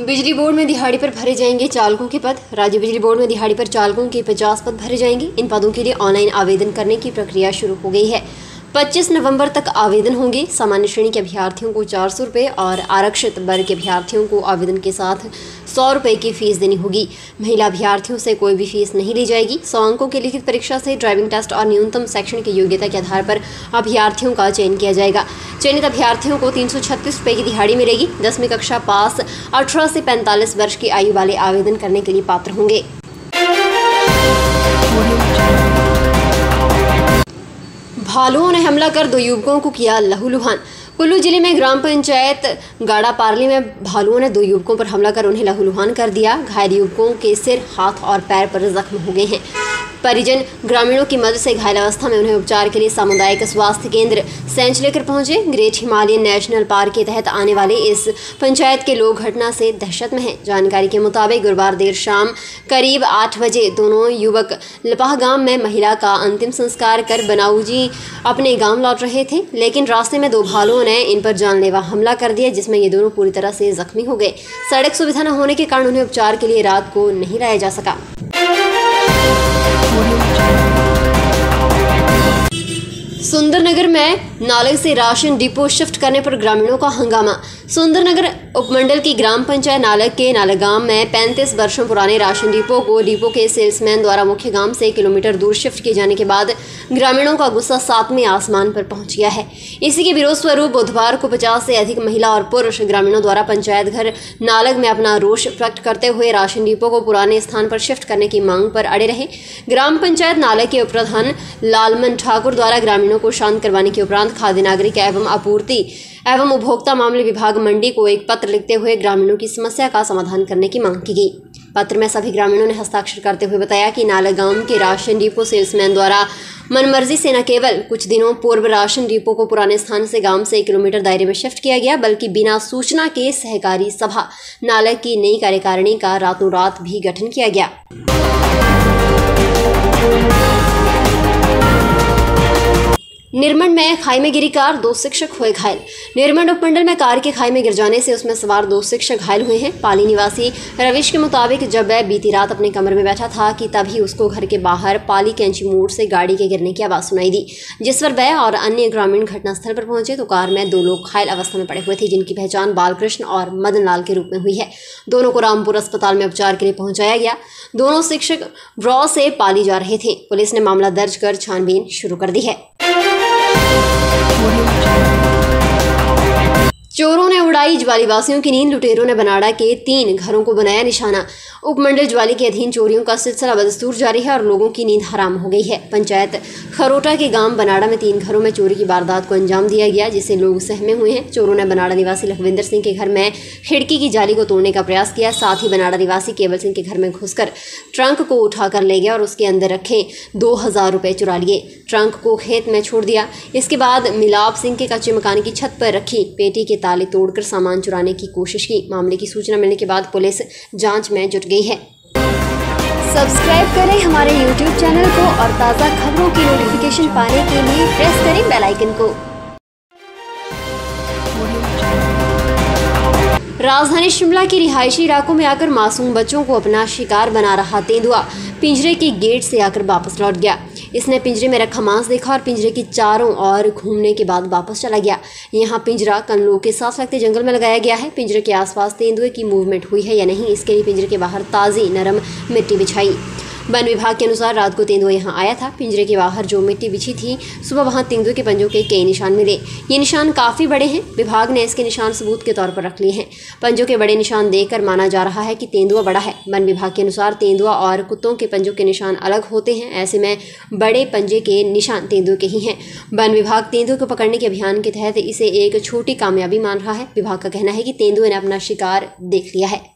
बिजली बोर्ड में दिहाड़ी पर भरे जाएंगे चालकों के पद। राज्य बिजली बोर्ड में दिहाड़ी पर चालकों के 50 पद भरे जाएंगे। इन पदों के लिए ऑनलाइन आवेदन करने की प्रक्रिया शुरू हो गई है। 25 नवंबर तक आवेदन होंगे। सामान्य श्रेणी के अभ्यर्थियों को 400 रुपये और आरक्षित वर्ग के अभ्यर्थियों को आवेदन के साथ 100 रुपये की फीस देनी होगी। महिला अभ्यर्थियों से कोई भी फीस नहीं ली जाएगी। 100 अंकों की लिखित परीक्षा से ड्राइविंग टेस्ट और न्यूनतम शैक्षणिक योग्यता के आधार पर अभ्यर्थियों का चयन किया जाएगा। चयनित अभ्यर्थियों को 336 रुपये की दिहाड़ी मिलेगी। 10वीं कक्षा पास 18 से 45 वर्ष की आयु वाले आवेदन करने के लिए पात्र होंगे। भालुओं ने हमला कर 2 युवकों को किया लहूलुहान। कुल्लू जिले में ग्राम पंचायत गाड़ा पारली में भालुओं ने 2 युवकों पर हमला कर उन्हें लहूलुहान कर दिया। घायल युवकों के सिर, हाथ और पैर पर जख्म हो गए हैं। परिजन ग्रामीणों की मदद से घायल अवस्था में उन्हें उपचार के लिए सामुदायिक स्वास्थ्य केंद्र सेंच लेकर पहुंचे। ग्रेट हिमालयन नेशनल पार्क के तहत आने वाले इस पंचायत के लोग घटना से दहशत में हैं। जानकारी के मुताबिक गुरुवार देर शाम करीब 8 बजे दोनों युवक लपाह गांव में महिला का अंतिम संस्कार कर बनाऊजी अपने गांव लौट रहे थे, लेकिन रास्ते में 2 भालुओं ने इन पर जानलेवा हमला कर दिया, जिसमें ये दोनों पूरी तरह से जख्मी हो गए। सड़क सुविधा न होने के कारण उन्हें उपचार के लिए रात को नहीं लाया जा सका। सुंदरनगर में नाले से राशन डिपो शिफ्ट करने पर ग्रामीणों का हंगामा। सुंदरनगर उपमंडल की ग्राम पंचायत नालक के नालगांव में 35 वर्षों पुराने राशन डिपो को डिपो के सेल्समैन द्वारा मुख्य गांव से किलोमीटर दूर शिफ्ट किए जाने के बाद ग्रामीणों का गुस्सा 7वें आसमान पर पहुंच गया है। इसी के विरोध स्वरूप बुधवार को 50 से अधिक महिला और पुरुष ग्रामीणों द्वारा पंचायत घर नालग में अपना रोष व्यक्त करते हुए राशन डिपो को पुराने स्थान पर शिफ्ट करने की मांग पर अड़े रहे। ग्राम पंचायत नालग के उप प्रधान लालमन ठाकुर द्वारा ग्रामीणों को शांत करवाने के उपरांत खाद्य नागरिक एवं आपूर्ति एवं उपभोक्ता मामले विभाग मंडी को एक पत्र लिखते हुए ग्रामीणों की समस्या का समाधान करने की मांग की गई। पत्र में सभी ग्रामीणों ने हस्ताक्षर करते हुए बताया कि नालागांव के राशन डिपो सेल्समैन द्वारा मनमर्जी से न केवल कुछ दिनों पूर्व राशन डिपो को पुराने स्थान से गांव से 1 किलोमीटर दायरे में शिफ्ट किया गया, बल्कि बिना सूचना के सहकारी सभा नालक की नई कार्यकारिणी का रातों रात भी गठन किया गया। निरमंड में खाई में गिरी कार, 2 शिक्षक हुए घायल। निरमंड उपमंडल में कार के खाई में गिर जाने से उसमें सवार 2 शिक्षक घायल हुए हैं। पाली निवासी रविश के मुताबिक जब वह बीती रात अपने कमरे में बैठा था कि तभी उसको घर के बाहर पाली कैंची मोड़ से गाड़ी के गिरने की आवाज़ सुनाई दी, जिस पर वह और अन्य ग्रामीण घटनास्थल पर पहुंचे तो कार में 2 लोग घायल अवस्था में पड़े हुए थे, जिनकी पहचान बालकृष्ण और मदन लाल के रूप में हुई है। दोनों को रामपुर अस्पताल में उपचार के लिए पहुंचाया गया। दोनों शिक्षक ब्रॉ से पाली जा रहे थे। पुलिस ने मामला दर्ज कर छानबीन शुरू कर दी है। चोरों ने उड़ाई ज्वालीवासियों की नींद। लुटेरों ने बनाड़ा के 3 घरों को बनाया निशाना। उपमंडल ज्वाली के अधीन चोरियों का सिलसिला बदस्तूर जारी है और लोगों की नींद हराम हो गई है। पंचायत खरोटा के गांव बनाड़ा में 3 घरों में चोरी की वारदात को अंजाम दिया गया, जिससे लोग सहमे हुए हैं। चोरों ने बनाड़ा निवासी लखविंदर सिंह के घर में खिड़की की जाली को तोड़ने का प्रयास किया। साथ ही बनाड़ा निवासी केवल सिंह के घर में घुसकर ट्रंक को उठाकर ले गया और उसके अंदर रखे 2000 रुपये चुरा लिए। ट्रंक को खेत में छोड़ दिया। इसके बाद मिलाप सिंह के कच्चे मकान की छत पर रखी पेटी के ताले तोड़कर सामान चुराने की कोशिश की। मामले की सूचना मिलने के बाद पुलिस जांच में जुट गई है। सब्सक्राइब करें हमारे YouTube चैनल को और ताज़ा खबरों की नोटिफिकेशन पाने के लिए प्रेस करें बेल आइकन को। राजधानी शिमला के रिहायशी इलाकों में आकर मासूम बच्चों को अपना शिकार बना रहा तेंदुआ पिंजरे के गेट से आकर वापस लौट गया। इसने पिंजरे में रखा मांस देखा और पिंजरे की चारों ओर घूमने के बाद वापस चला गया। यहाँ पिंजरा कनलों के साथ लगते जंगल में लगाया गया है। पिंजरे के आसपास तेंदुए की मूवमेंट हुई है या नहीं, इसके लिए पिंजरे के बाहर ताज़ी नरम मिट्टी बिछाई। वन विभाग के अनुसार रात को तेंदुआ यहाँ आया था। पिंजरे के बाहर जो मिट्टी बिछी थी, सुबह वहाँ तेंदुए के पंजों के कई निशान मिले। ये निशान काफ़ी बड़े हैं। विभाग ने इसके निशान सबूत के तौर पर रख लिए हैं। पंजों के बड़े निशान देखकर माना जा रहा है कि तेंदुआ बड़ा है। वन विभाग के अनुसार तेंदुआ और कुत्तों के पंजों के निशान अलग होते हैं। ऐसे में बड़े पंजे के निशान तेंदुए के ही हैं। वन विभाग तेंदुए को पकड़ने के अभियान के तहत इसे एक छोटी कामयाबी मान रहा है। विभाग का कहना है कि तेंदुए ने अपना शिकार देख लिया है।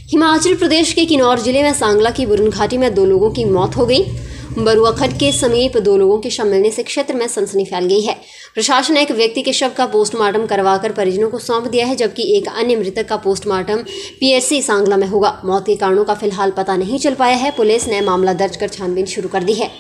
हिमाचल प्रदेश के किन्नौर जिले में सांगला की बुरन घाटी में 2 लोगों की मौत हो गई। बरुआखट के समीप 2 लोगों के शव मिलने से क्षेत्र में सनसनी फैल गई है। प्रशासन ने एक व्यक्ति के शव का पोस्टमार्टम करवाकर परिजनों को सौंप दिया है, जबकि एक अन्य मृतक का पोस्टमार्टम PSC सांगला में होगा। मौत के कारणों का फिलहाल पता नहीं चल पाया है। पुलिस ने मामला दर्ज कर छानबीन शुरू कर दी है।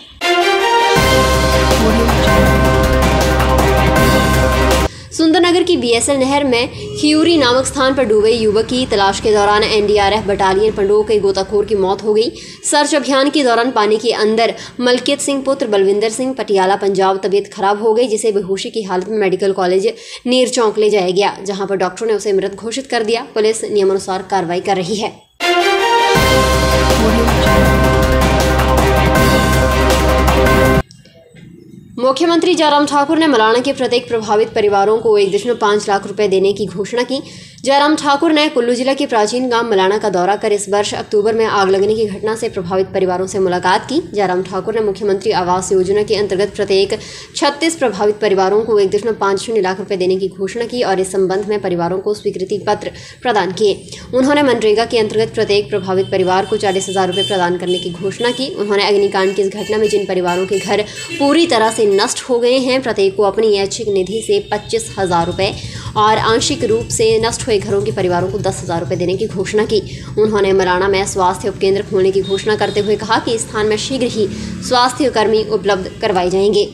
सुंदरनगर की बीएसएल नहर में खियूरी नामक स्थान पर डूबे युवक की तलाश के दौरान एनडीआरएफ बटालियन पंडोह के गोताखोर की मौत हो गई। सर्च अभियान के दौरान पानी के अंदर मलकियत सिंह पुत्र बलविंदर सिंह पटियाला पंजाब तबीयत खराब हो गई, जिसे बेहोशी की हालत में मेडिकल कॉलेज नीर चौक ले जाया गया, जहां पर डॉक्टरों ने उसे मृत घोषित कर दिया। पुलिस नियमानुसार कार्रवाई कर रही है। मुख्यमंत्री जयराम ठाकुर ने मलाना के प्रत्येक प्रभावित परिवारों को 1.5 लाख रुपए देने की घोषणा की। जयराम ठाकुर ने कुल्लू जिला के प्राचीन गांव मलाना का दौरा कर इस वर्ष अक्टूबर में आग लगने की घटना से प्रभावित परिवारों से मुलाकात की। जयराम ठाकुर ने मुख्यमंत्री आवास योजना के अंतर्गत प्रत्येक 36 प्रभावित परिवारों को 1.50 लाख रुपए देने की घोषणा की और इस संबंध में परिवारों को स्वीकृति पत्र प्रदान किए। उन्होंने मनरेगा के अंतर्गत प्रत्येक प्रभावित परिवार को 40,000 रुपए प्रदान करने की घोषणा की। उन्होंने अग्निकांड की इस घटना में जिन परिवारों के घर पूरी तरह से नष्ट हो गए हैं, प्रत्येक को अपनी ऐच्छिक निधि से 25,000 रुपए और आंशिक रूप से नष्ट हुए घरों के परिवारों को 10,000 रुपए देने की घोषणा की। उन्होंने मलाना में स्वास्थ्य उपकेंद्र खोलने की घोषणा करते हुए कहा कि इस स्थान में शीघ्र ही स्वास्थ्य कर्मी उपलब्ध करवाए जाएंगे।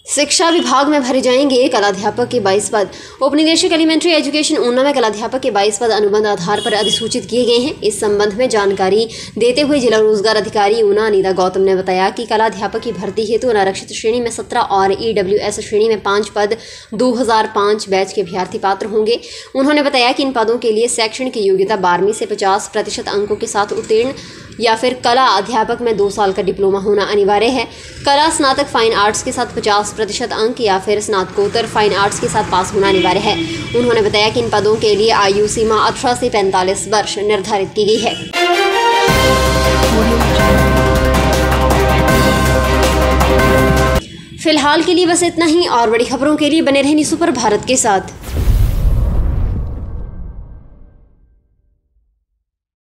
शिक्षा विभाग में भरे जाएंगे कलाध्यापक के 22 पद। उपनिदेशक एलिमेंट्री एजुकेशन ऊना में कलाध्यापक के 22 पद अनुबंध आधार पर अधिसूचित किए गए हैं। इस संबंध में जानकारी देते हुए जिला रोजगार अधिकारी ऊना अनीता गौतम ने बताया कि कलाध्यापक की भर्ती हेतु अनारक्षित श्रेणी में 17 और ईडब्ल्यूएस श्रेणी में 5 पद 2005 बैच के अभ्यर्थी पात्र होंगे। उन्होंने बताया कि इन पदों के लिए शैक्षणिक योग्यता 12वीं से 50% अंकों के साथ उत्तीर्ण या फिर कला अध्यापक में 2 साल का डिप्लोमा होना अनिवार्य है। कला स्नातक फाइन आर्ट्स के साथ 50% अंक या फिर स्नातकोत्तर फाइन आर्ट्स के साथ पास होना अनिवार्य है। उन्होंने बताया कि इन पदों के लिए आयु सीमा 18 से 45 वर्ष निर्धारित की गई है। फिलहाल के लिए बस इतना ही और बड़ी खबरों के लिए बने रहें न्यूज़ सुपर भारत के साथ।